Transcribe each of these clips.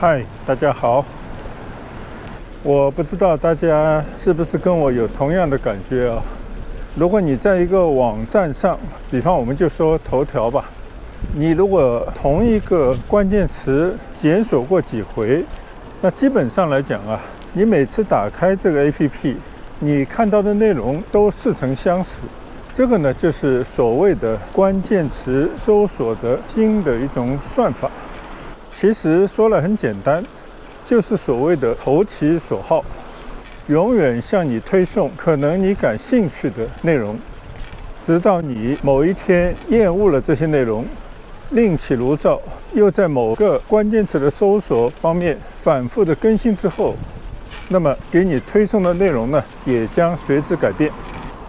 嗨，大家好。我不知道大家是不是跟我有同样的感觉啊？如果你在一个网站上，比方我们就说头条吧，你如果同一个关键词检索过几回，那基本上来讲啊，你每次打开这个 APP， 你看到的内容都似曾相识。这个呢，就是所谓的关键词搜索的新的一种算法。其实说来很简单，就是所谓的投其所好，永远向你推送可能你感兴趣的内容，直到你某一天厌恶了这些内容，另起炉灶，又在某个关键词的搜索方面反复的更新之后，那么给你推送的内容呢，也将随之改变。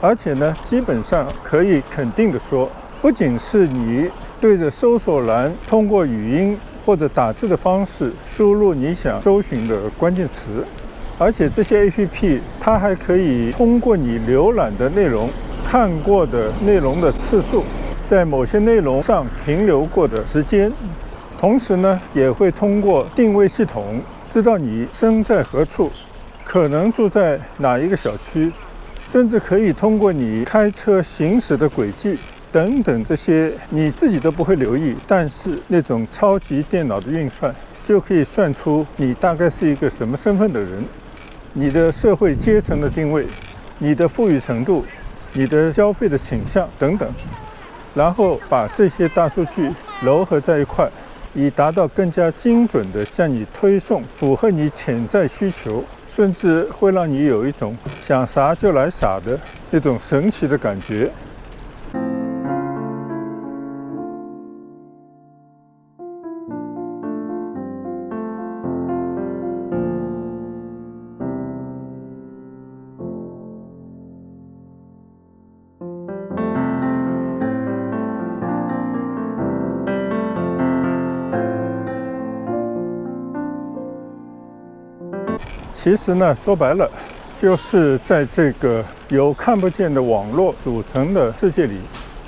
而且呢，基本上可以肯定的说，不仅是你对着搜索栏通过语音或者打字的方式输入你想搜寻的关键词，而且这些 APP 它还可以通过你浏览的内容、看过的内容的次数，在某些内容上停留过的时间，同时呢，也会通过定位系统知道你身在何处，可能住在哪一个小区，甚至可以通过你开车行驶的轨迹等等这些你自己都不会留意，但是那种超级电脑的运算就可以算出你大概是一个什么身份的人，你的社会阶层的定位，你的富裕程度，你的消费的倾向等等，然后把这些大数据糅合在一块，以达到更加精准的向你推送符合你潜在需求，甚至会让你有一种想啥就来啥的那种神奇的感觉。其实呢，说白了，就是在这个由看不见的网络组成的世界里，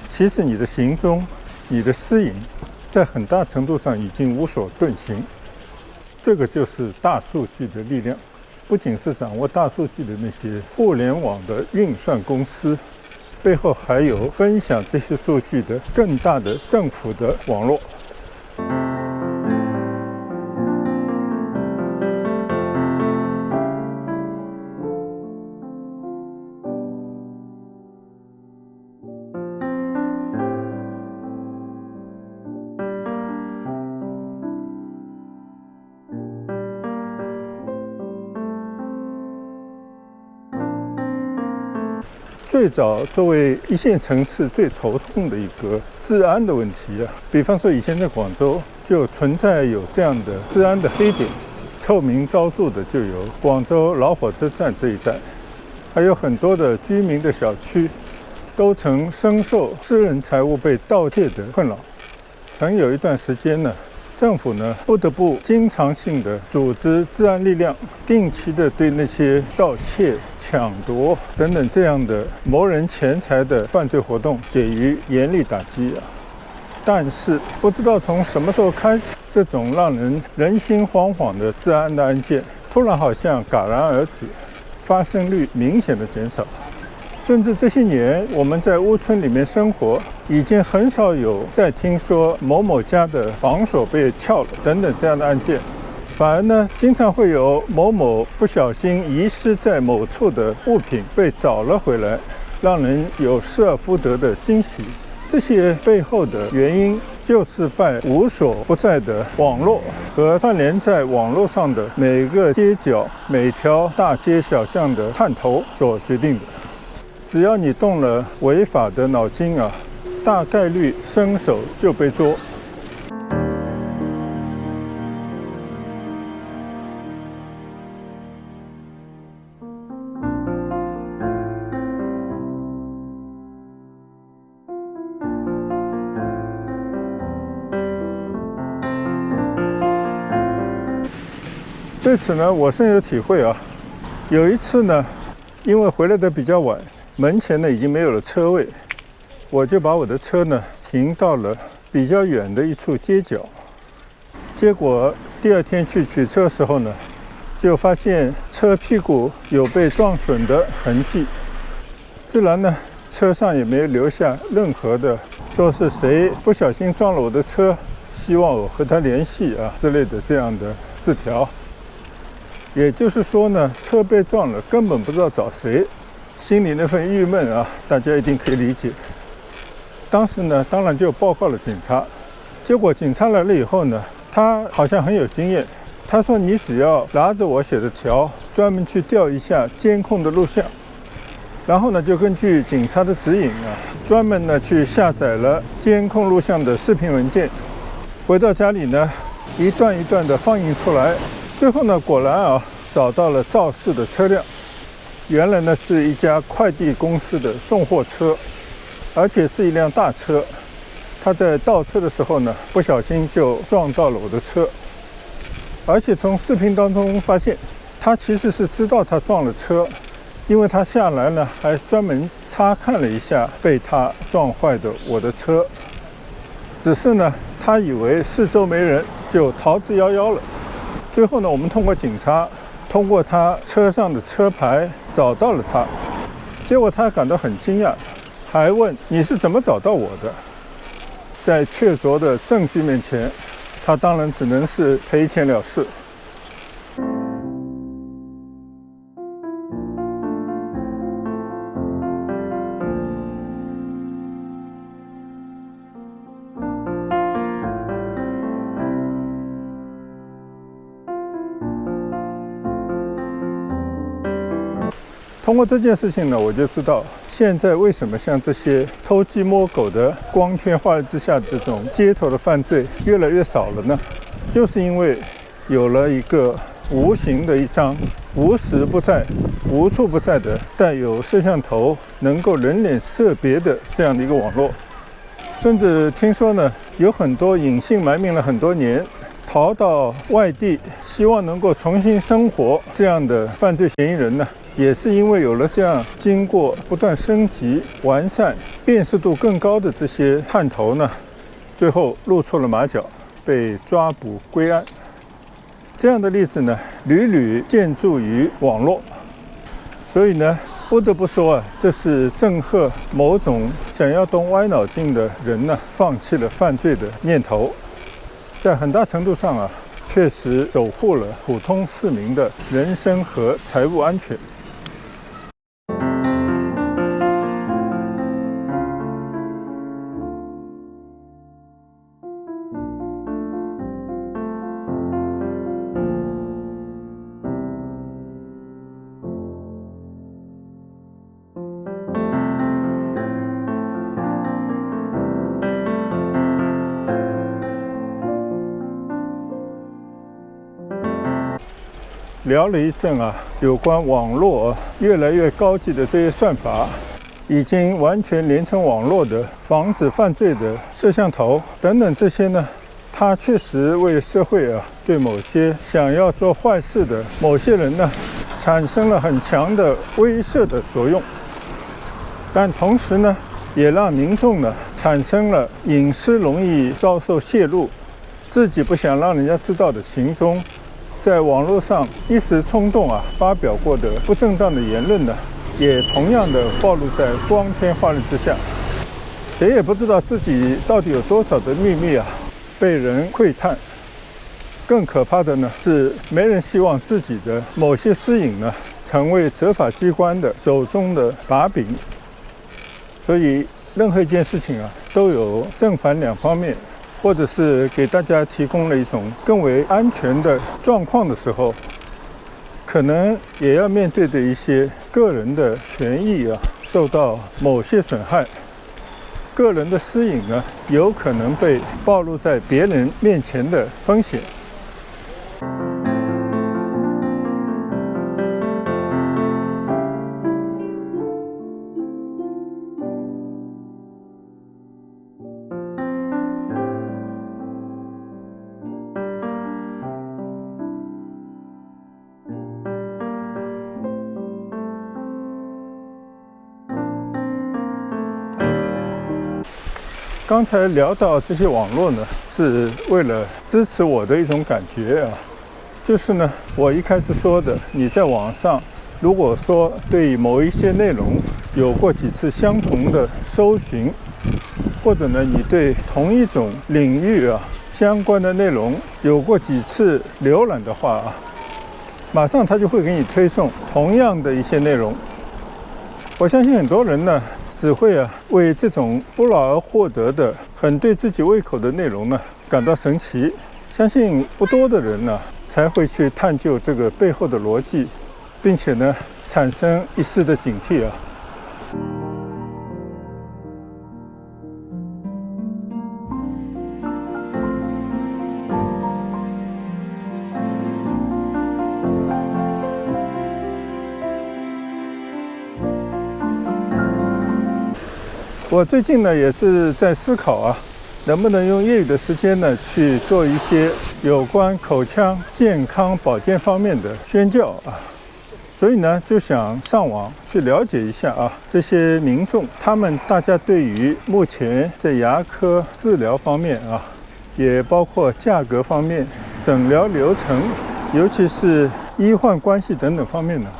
其实你的行踪、你的私隐，在很大程度上已经无所遁形。这个就是大数据的力量，不仅是掌握大数据的那些互联网的运算公司，背后还有分享这些数据的更大的政府的网络。最早作为一线城市最头痛的一个治安的问题啊，比方说以前在广州就存在有这样的治安的黑点，臭名昭著的就有广州老火车站这一带，还有很多的居民的小区都曾深受私人财物被盗窃的困扰。曾有一段时间呢，政府呢不得不经常性的组织治安力量，定期的对那些盗窃、抢夺等等这样的谋人钱财的犯罪活动给予严厉打击啊。但是不知道从什么时候开始，这种让人心惶惶的治安的案件，突然好像戛然而止，发生率明显的减少。甚至这些年我们在屋村里面生活，已经很少有再听说某某家的房锁被撬了等等这样的案件，反而呢，经常会有某某不小心遗失在某处的物品被找了回来，让人有失而复得的惊喜。这些背后的原因，就是拜无所不在的网络和串联在网络上的每个街角、每条大街小巷的探头所决定的。只要你动了违法的脑筋啊，大概率伸手就被捉。对此呢，我深有体会啊。有一次呢，因为回来的比较晚，门前呢已经没有了车位，我就把我的车呢停到了比较远的一处街角。结果第二天去取车时候呢，就发现车屁股有被撞损的痕迹。自然呢，车上也没有留下任何的说是谁不小心撞了我的车，希望我和他联系之类的这样的字条。也就是说呢，车被撞了，根本不知道找谁，心里那份郁闷大家一定可以理解。当时呢，当然就报告了警察。结果警察来了以后呢，他好像很有经验，他说你只要拿着我写的条，专门去调一下监控的录像，然后呢就根据警察的指引专门呢去下载了监控录像的视频文件，回到家里呢一段一段的放映出来，最后呢果然找到了肇事的车辆，原来呢是一家快递公司的送货车，而且是一辆大车。他在倒车的时候呢，不小心就撞到了我的车，而且从视频当中发现，他其实是知道他撞了车，因为他下来呢还专门查看了一下被他撞坏的我的车，只是呢他以为四周没人就逃之夭夭了。最后呢，我们通过警察，通过他车上的车牌找到了他，结果他感到很惊讶，还问你是怎么找到我的？在确凿的证据面前，他当然只能是赔钱了事。通过这件事情呢，我就知道现在为什么像这些偷鸡摸狗的光天化日之下这种街头的犯罪越来越少了呢？就是因为有了一个无形的一张无时不在、无处不在的带有摄像头，能够人脸识别的这样的一个网络。甚至听说呢，有很多隐姓埋名了很多年，逃到外地，希望能够重新生活这样的犯罪嫌疑人呢，也是因为有了这样经过不断升级、完善、辨识度更高的这些探头呢，最后露出了马脚，被抓捕归案。这样的例子呢，屡屡见诸于网络。所以呢，不得不说这是震慑某种想要动歪脑筋的人呢，放弃了犯罪的念头，在很大程度上确实守护了普通市民的人身和财物安全。聊了一阵有关网络越来越高级的这些算法，已经完全连成网络的防止犯罪的摄像头等等这些呢，它确实为社会对某些想要做坏事的某些人呢，产生了很强的威慑的作用。但同时呢，也让民众呢产生了隐私容易遭受泄露，自己不想让人家知道的行踪，在网络上一时冲动发表过的不正当的言论呢，也同样的暴露在光天化日之下。谁也不知道自己到底有多少的秘密被人窥探。更可怕的呢是，没人希望自己的某些私隐呢成为执法机关的手中的把柄。所以任何一件事情都有正反两方面，或者是给大家提供了一种更为安全的状况的时候，可能也要面对的一些个人的权益受到某些损害，个人的私隐呢有可能被暴露在别人面前的风险。刚才聊到这些网络呢，是为了支持我的一种感觉啊，就是呢，我一开始说的，你在网上如果说对某一些内容有过几次相同的搜寻，或者呢，你对同一种领域相关的内容有过几次浏览的话马上它就会给你推送同样的一些内容。我相信很多人呢，只会为这种不劳而获得的很对自己胃口的内容呢感到神奇。相信不多的人呢才会去探究这个背后的逻辑，并且呢产生一丝的警惕我最近呢也是在思考能不能用业余的时间呢去做一些有关口腔健康保健方面的宣教所以呢就想上网去了解一下这些民众大家对于目前在牙科治疗方面也包括价格方面、诊疗流程，尤其是医患关系等等方面呢，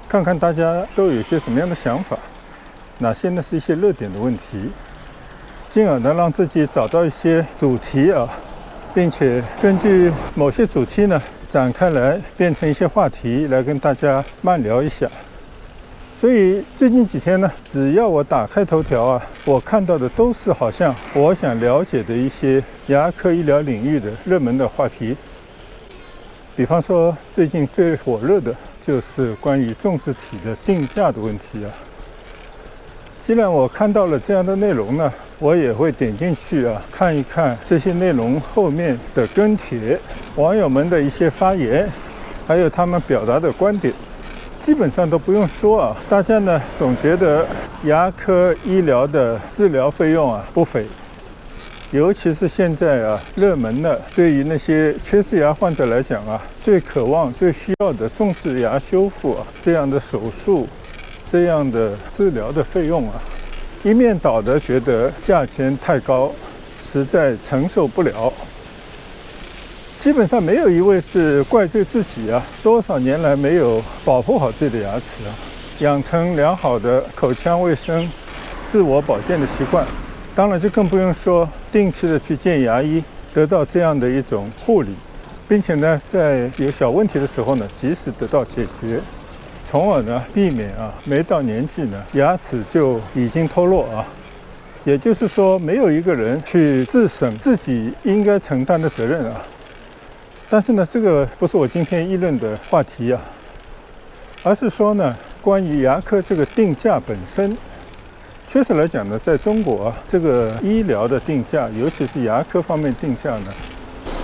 看看大家都有些什么样的想法，哪些呢是一些热点的问题，进而呢让自己找到一些主题并且根据某些主题呢展开来变成一些话题来跟大家慢聊一下。所以最近几天呢，只要我打开头条我看到的都是好像我想了解的一些牙科医疗领域的热门的话题。比方说最近最火热的就是关于种植体的定价的问题既然我看到了这样的内容呢，我也会点进去看一看这些内容后面的跟帖，网友们的一些发言，还有他们表达的观点。基本上都不用说大家呢总觉得牙科医疗的治疗费用不菲，尤其是现在热门的对于那些缺失牙患者来讲最渴望最需要的种植牙修复这样的手术，这样的治疗的费用一面倒的觉得价钱太高，实在承受不了。基本上没有一位是怪罪自己多少年来没有保护好自己的牙齿养成良好的口腔卫生、自我保健的习惯。当然就更不用说定期的去见牙医，得到这样的一种护理，并且呢在有小问题的时候呢及时得到解决，从而呢避免没到年纪呢牙齿就已经脱落也就是说没有一个人去自省自己应该承担的责任但是呢这个不是我今天议论的话题而是说呢关于牙科这个定价本身。确实来讲呢，在中国这个医疗的定价，尤其是牙科方面定价呢，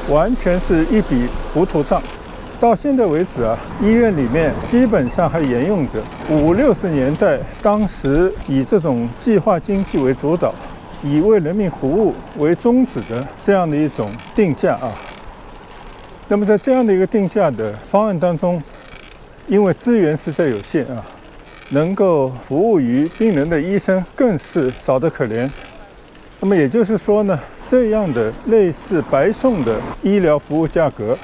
完全是一笔糊涂账。到现在为止医院里面基本上还沿用着50、60年代当时以这种计划经济为主导，以为人民服务为宗旨的这样的一种定价那么在这样的一个定价的方案当中，因为资源实在有限能够服务于病人的医生更是少得可怜。那么也就是说呢，这样的类似白送的医疗服务价格，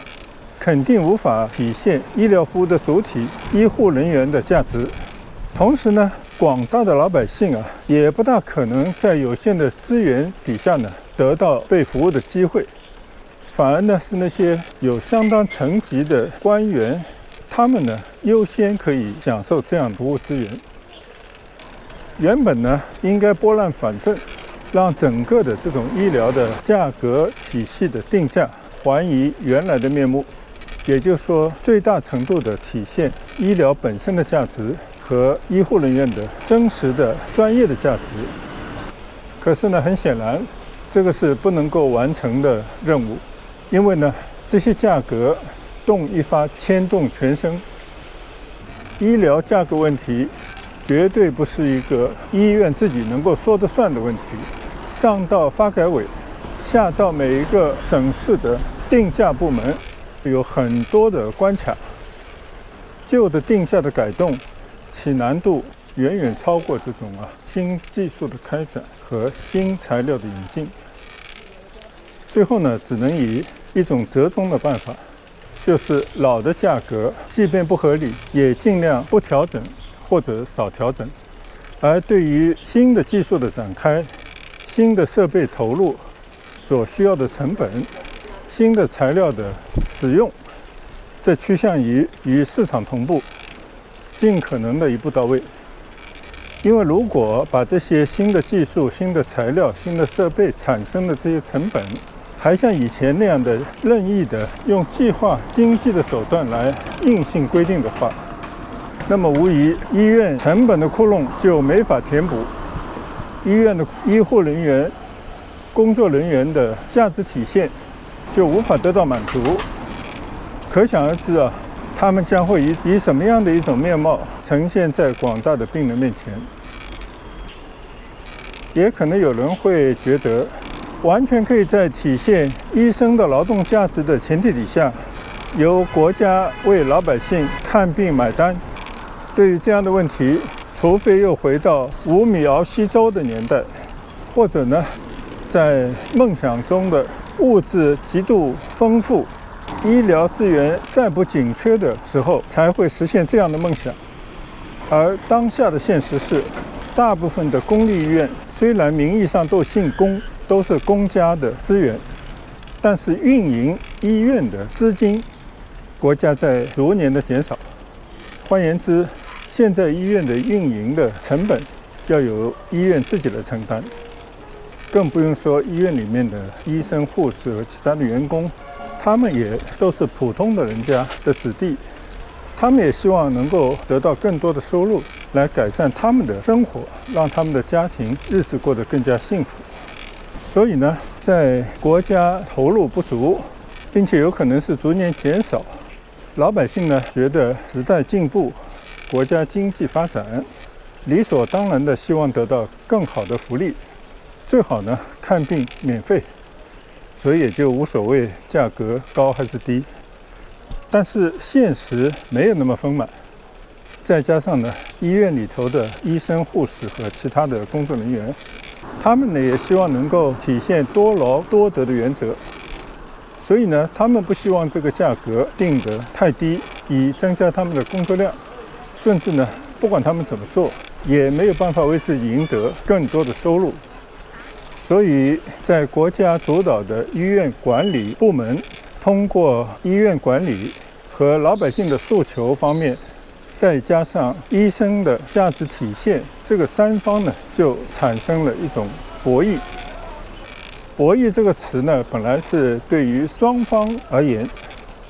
肯定无法体现医疗服务的主体医护人员的价值。同时呢，广大的老百姓也不大可能在有限的资源底下呢得到被服务的机会，反而呢是那些有相当层级的官员，他们呢优先可以享受这样服务资源。原本呢应该拨乱反正，让整个的这种医疗的价格体系的定价还以原来的面目，也就是说最大程度的体现医疗本身的价值和医护人员的真实的专业的价值。可是呢很显然这个是不能够完成的任务，因为呢这些价格动一发牵动全身。医疗价格问题绝对不是一个医院自己能够说得算的问题，上到发改委，下到每一个省市的定价部门，有很多的关卡。旧的定价的改动，其难度远远超过这种新技术的开展和新材料的引进。最后呢，只能以一种折中的办法，就是老的价格即便不合理，也尽量不调整或者少调整。而对于新的技术的展开、新的设备投入所需要的成本、新的材料的使用，这趋向于与市场同步，尽可能的一步到位。因为如果把这些新的技术、新的材料、新的设备产生的这些成本，还像以前那样的任意的用计划经济的手段来硬性规定的话，那么无疑医院成本的窟窿就没法填补，医院的医护人员、工作人员的价值体现就无法得到满足。可想而知啊，他们将会以什么样的一种面貌呈现在广大的病人面前。也可能有人会觉得，完全可以在体现医生的劳动价值的前提底下，由国家为老百姓看病买单。对于这样的问题，除非又回到5米熬稀粥的年代，或者呢，在梦想中的物质极度丰富、医疗资源再不紧缺的时候，才会实现这样的梦想。而当下的现实是，大部分的公立医院虽然名义上都姓公，都是公家的资源，但是运营医院的资金，国家在逐年的减少。换言之，现在医院的运营的成本要由医院自己来承担，更不用说医院里面的医生、护士和其他的员工，他们也都是普通的人家的子弟，他们也希望能够得到更多的收入，来改善他们的生活，让他们的家庭日子过得更加幸福。所以呢，在国家投入不足，并且有可能是逐年减少，老百姓呢觉得时代进步，国家经济发展，理所当然的希望得到更好的福利，最好呢看病免费，所以也就无所谓价格高还是低。但是现实没有那么丰满，再加上呢，医院里头的医生、护士和其他的工作人员，他们呢也希望能够体现多劳多得的原则，所以呢，他们不希望这个价格定得太低，以增加他们的工作量，甚至呢，不管他们怎么做，也没有办法为自己赢得更多的收入。所以在国家主导的医院管理部门，通过医院管理和老百姓的诉求方面，再加上医生的价值体现，这个三方呢，就产生了一种博弈。博弈这个词呢，本来是对于双方而言，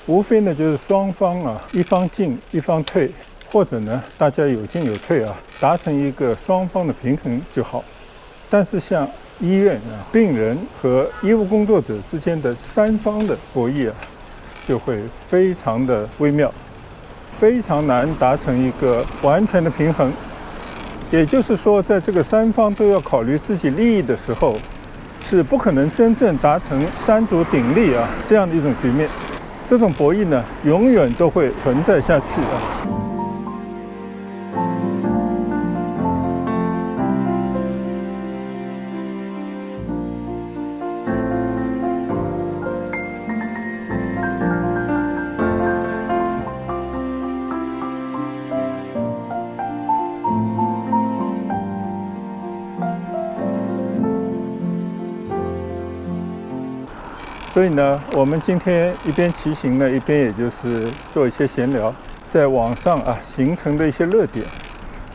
无非呢就是双方啊，一方进一方退，或者呢大家有进有退啊，达成一个双方的平衡就好。但是像医院啊、病人和医务工作者之间的三方的博弈啊，就会非常的微妙，非常难达成一个完全的平衡。也就是说，在这个三方都要考虑自己利益的时候，是不可能真正达成三足鼎立啊这样的一种局面。这种博弈呢，永远都会存在下去啊。所以呢，我们今天一边骑行呢，一边也就是做一些闲聊，在网上啊形成的一些热点，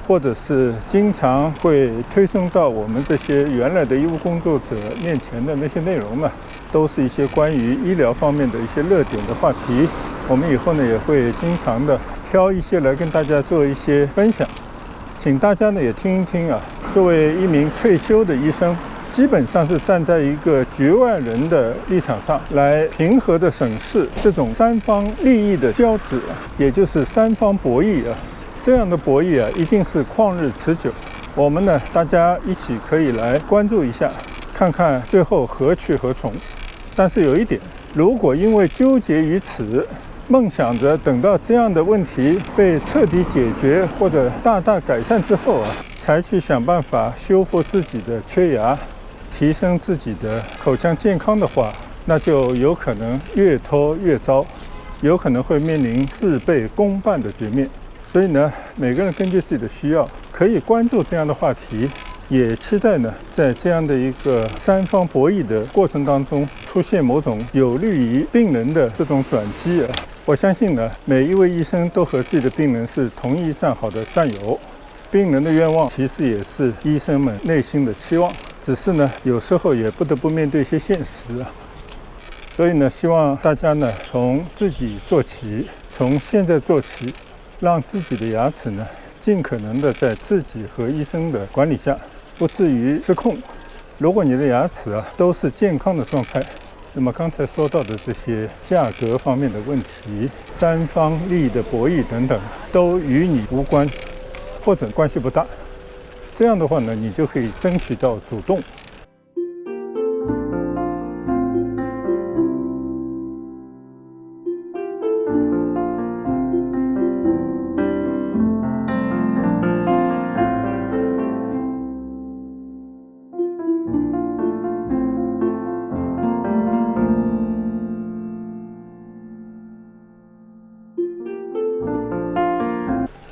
或者是经常会推送到我们这些原来的医务工作者面前的那些内容呢，都是一些关于医疗方面的一些热点的话题。我们以后呢也会经常的挑一些来跟大家做一些分享，请大家呢也听一听啊。作为一名退休的医生，基本上是站在一个局外人的立场上来平和的审视这种三方利益的交织，也就是三方博弈啊。这样的博弈啊，一定是旷日持久。我们呢，大家一起可以来关注一下，看看最后何去何从。但是有一点，如果因为纠结于此，梦想着等到这样的问题被彻底解决或者大大改善之后啊，才去想办法修复自己的缺牙，提升自己的口腔健康的话，那就有可能越拖越糟，有可能会面临事倍功半的局面。所以呢，每个人根据自己的需要，可以关注这样的话题，也期待呢，在这样的一个三方博弈的过程当中，出现某种有利于病人的这种转机啊。我相信呢，每一位医生都和自己的病人是同一战好的战友，病人的愿望其实也是医生们内心的期望，只是呢，有时候也不得不面对一些现实啊。所以呢，希望大家呢，从自己做起，从现在做起，让自己的牙齿呢，尽可能的在自己和医生的管理下，不至于失控。如果你的牙齿啊都是健康的状态，那么刚才说到的这些价格方面的问题、三方利益的博弈等等，都与你无关，或者关系不大。这样的话呢，你就可以争取到主动。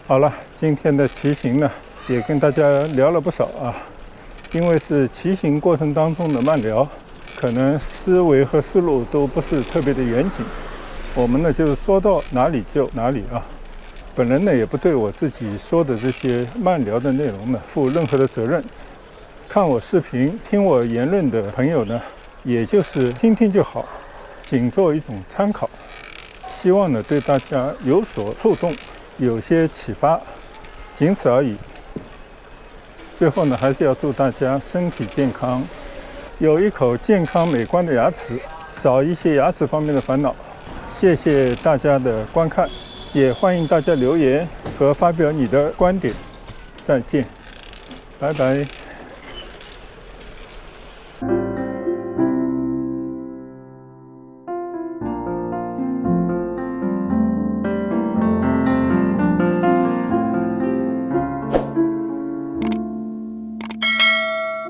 好了，今天的骑行呢，也跟大家聊了不少啊。因为是骑行过程当中的慢聊，可能思维和思路都不是特别的严谨。我们呢，就是说到哪里就哪里啊。本人呢，也不对我自己说的这些慢聊的内容呢，负任何的责任。看我视频、听我言论的朋友呢，也就是听听就好，仅做一种参考。希望呢，对大家有所触动。有些启发，仅此而已。最后呢，还是要祝大家身体健康，有一口健康美观的牙齿，少一些牙齿方面的烦恼。谢谢大家的观看，也欢迎大家留言和发表你的观点。再见，拜拜。